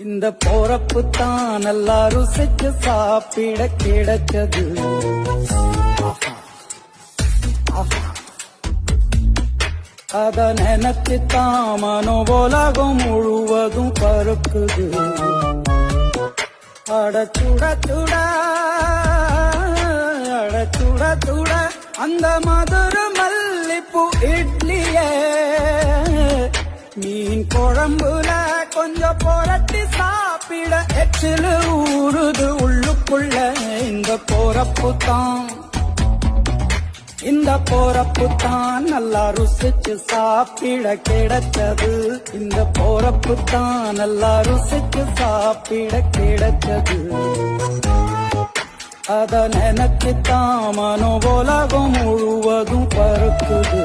இந்த போறப்பு தான் நல்லா ருசிச்சு சாப்பிட கிடைச்சது. அத நினைச்சுத்தான் மனோபோலகம் முழுவதும் பருக்குது. அடச்சுட சுட அடச்சுட சுட அந்த மதுர மல்லிப்பூ இட்லியே மீன் குழம்புல கொஞ்சம் புரட்டி சாப்பிட எச்சிலு ஊறுது உள்ளுக்குள்ள. இந்த போறப்பு தான் நல்லா ருசிச்சு சாப்பிட கிடைச்சது. இந்த போறப்பு தான் நல்லா ருசிச்சு சாப்பிட கிடைச்சது. அத நினைச்சுத்தான் மனோபோலகம் முழுவதும் பருக்குது.